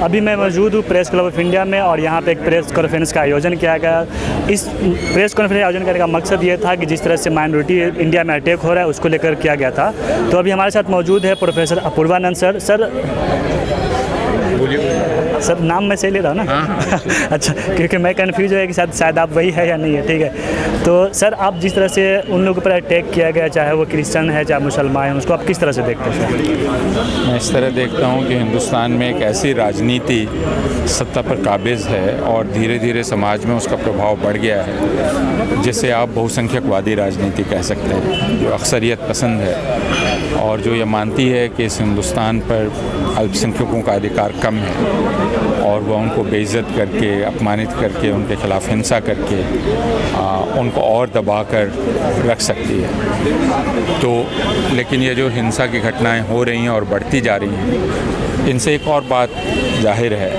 अभी मैं मौजूद हूँ प्रेस क्लब ऑफ इंडिया में और यहाँ पे एक प्रेस कॉन्फ्रेंस का आयोजन किया गया। इस प्रेस कॉन्फ्रेंस का आयोजन करने का मकसद ये था कि जिस तरह से माइनॉरिटी इंडिया में अटैक हो रहा है उसको लेकर किया गया था। तो अभी हमारे साथ मौजूद है प्रोफेसर अपूर्वानंद सर। सर नाम मैं सही ले रहा हूँ ना? हाँ। अच्छा, क्योंकि मैं कन्फ्यूज हो गया कि शायद आप वही है या नहीं है। ठीक है, तो सर आप जिस तरह से उन लोगों पर अटैक किया गया, चाहे वो क्रिश्चियन है चाहे मुसलमान है, उसको आप किस तरह से देखते हैं? मैं इस तरह देखता हूँ कि हिंदुस्तान में एक ऐसी राजनीति सत्ता पर काबिज़ है और धीरे धीरे समाज में उसका प्रभाव बढ़ गया है, जिसे आप बहुसंख्यकवादी राजनीति कह सकते हैं, जो अक्सरियत पसंद है और जो ये मानती है कि इस हिंदुस्तान पर अल्पसंख्यकों का अधिकार कम है और वह उनको बेइज्जत करके, अपमानित करके, उनके खिलाफ हिंसा करके उनको और दबा कर रख सकती है। तो लेकिन ये जो हिंसा की घटनाएं हो रही हैं और बढ़ती जा रही हैं, इनसे एक और बात जाहिर है,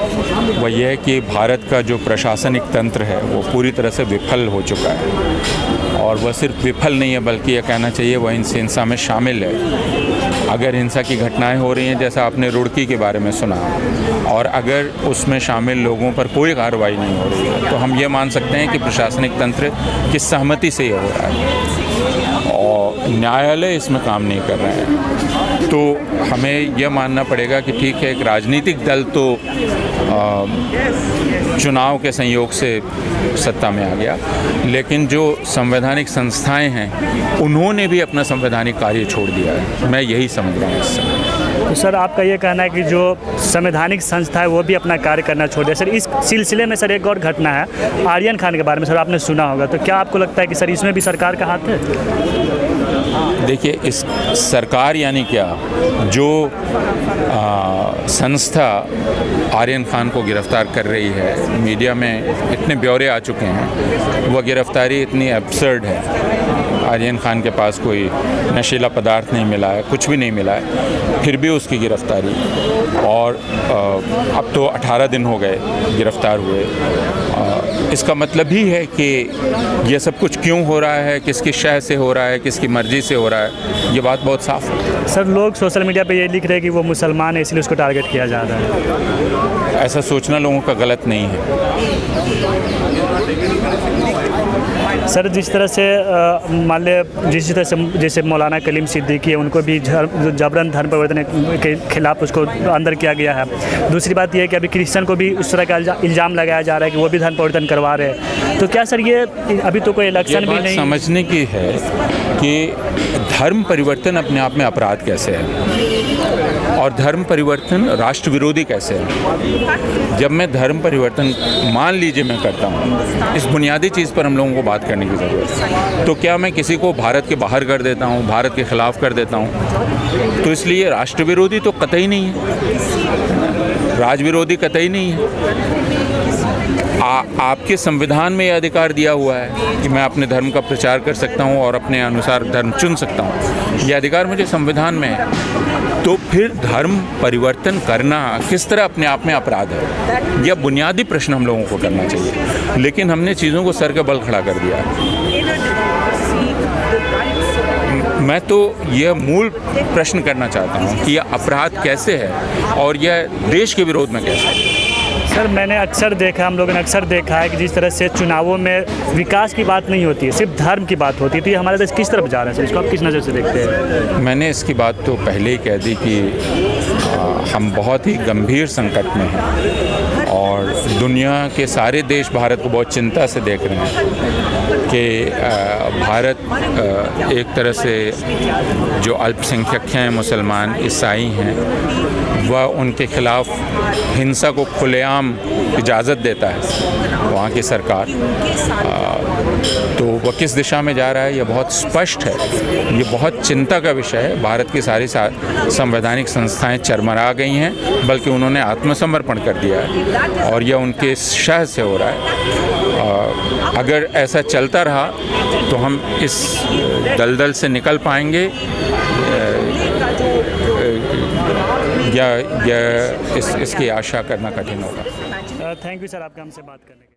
वह यह है कि भारत का जो प्रशासनिक तंत्र है वो पूरी तरह से विफल हो चुका है। और वह सिर्फ विफल नहीं है बल्कि यह कहना चाहिए वह इन हिंसा में शामिल है। अगर हिंसा की घटनाएं हो रही हैं, जैसा आपने रुड़की के बारे में सुना, और अगर उसमें शामिल लोगों पर कोई कार्रवाई नहीं हो रही है, तो हम ये मान सकते हैं कि प्रशासनिक तंत्र की सहमति से ये हो रहा है और न्यायालय इसमें काम नहीं कर रहे हैं। तो हमें यह मानना पड़ेगा कि ठीक है, एक राजनीतिक दल तो चुनाव के संयोग से सत्ता में आ गया, लेकिन जो संवैधानिक संस्थाएं हैं उन्होंने भी अपना संवैधानिक कार्य छोड़ दिया है। मैं यही समझ रहा हूँ इस समय। तो सर आपका ये कहना है कि जो संवैधानिक संस्था है वो भी अपना कार्य करना छोड़ दिया। सर इस सिलसिले में सर एक और घटना है आर्यन खान के बारे में, सर आपने सुना होगा, तो क्या आपको लगता है कि सर इसमें भी सरकार का हाथ है? देखिए, इस सरकार यानी क्या, जो संस्था आर्यन खान को गिरफ्तार कर रही है, मीडिया में इतने ब्यौरे आ चुके हैं, वह गिरफ्तारी इतनी एब्सर्ड है। आर्यन खान के पास कोई नशीला पदार्थ नहीं मिला है, कुछ भी नहीं मिला है, फिर भी उसकी गिरफ्तारी। और अब तो 18 दिन हो गए गिरफ्तार हुए। इसका मतलब ही है कि ये सब कुछ क्यों हो रहा है, किसकी शह से हो रहा है, किसकी मर्ज़ी से हो रहा है, ये बात बहुत साफ है। सर लोग सोशल मीडिया पे ये लिख रहे हैं कि वो मुसलमान है इसलिए उसको टारगेट किया जा रहा है। ऐसा सोचना लोगों का गलत नहीं है। सर जिस तरह से मान ले जिस तरह से जैसे मौलाना कलीम सिद्दीकी है, उनको भी जबरन धर्म परिवर्तन के खिलाफ उसको अंदर किया गया है। दूसरी बात यह है कि अभी क्रिश्चियन को भी उस तरह का इल्ज़ाम लगाया जा रहा है कि वो भी धर्म परिवर्तन करवा रहे हैं। तो क्या सर ये अभी तो कोई इलेक्शन भी नहीं समझने की है कि धर्म परिवर्तन अपने आप में अपराध कैसे है और धर्म परिवर्तन राष्ट्र विरोधी कैसे है। जब मैं धर्म परिवर्तन मान लीजिए मैं करता हूँ, इस बुनियादी चीज़ पर हम लोगों को बात करने की ज़रूरत है। तो क्या मैं किसी को भारत के बाहर कर देता हूँ, भारत के ख़िलाफ़ कर देता हूँ, तो इसलिए राष्ट्र विरोधी तो कतई नहीं है, राज विरोधी कतई नहीं है। आपके संविधान में यह अधिकार दिया हुआ है कि मैं अपने धर्म का प्रचार कर सकता हूँ और अपने अनुसार धर्म चुन सकता हूँ, यह अधिकार मुझे संविधान में है। तो फिर धर्म परिवर्तन करना किस तरह अपने आप में अपराध है, यह बुनियादी प्रश्न हम लोगों को करना चाहिए। लेकिन हमने चीज़ों को सर के बल खड़ा कर दिया। मैं तो यह मूल प्रश्न करना चाहता हूँ कि यह अपराध कैसे है और यह देश के विरोध में कैसे है। सर मैंने अक्सर देखा, हम लोगों ने अक्सर देखा है कि जिस तरह से चुनावों में विकास की बात नहीं होती है, सिर्फ धर्म की बात होती है। तो ये हमारे देश किस तरफ जा रहा है सर, इसको आप किस नज़र से देखते हैं? मैंने इसकी बात तो पहले ही कह दी कि हम बहुत ही गंभीर संकट में हैं और दुनिया के सारे देश भारत को बहुत चिंता से देख रहे हैं कि भारत एक तरह से जो अल्पसंख्यक हैं, मुसलमान, ईसाई हैं, वह उनके खिलाफ हिंसा को खुलेआम इजाज़त देता है वहाँ की सरकार। तो वह किस दिशा में जा रहा है यह बहुत स्पष्ट है, ये बहुत चिंता का विषय है। भारत की सारी संवैधानिक संस्थाएं चरमरा गई हैं, बल्कि उन्होंने आत्मसमर्पण कर दिया है और यह उनके शह से हो रहा है। अगर ऐसा चलता रहा तो हम इस दलदल से निकल पाएंगे या इसकी आशा करना कठिन होगा। थैंक यू सर आपका हमसे बात करने के लिए।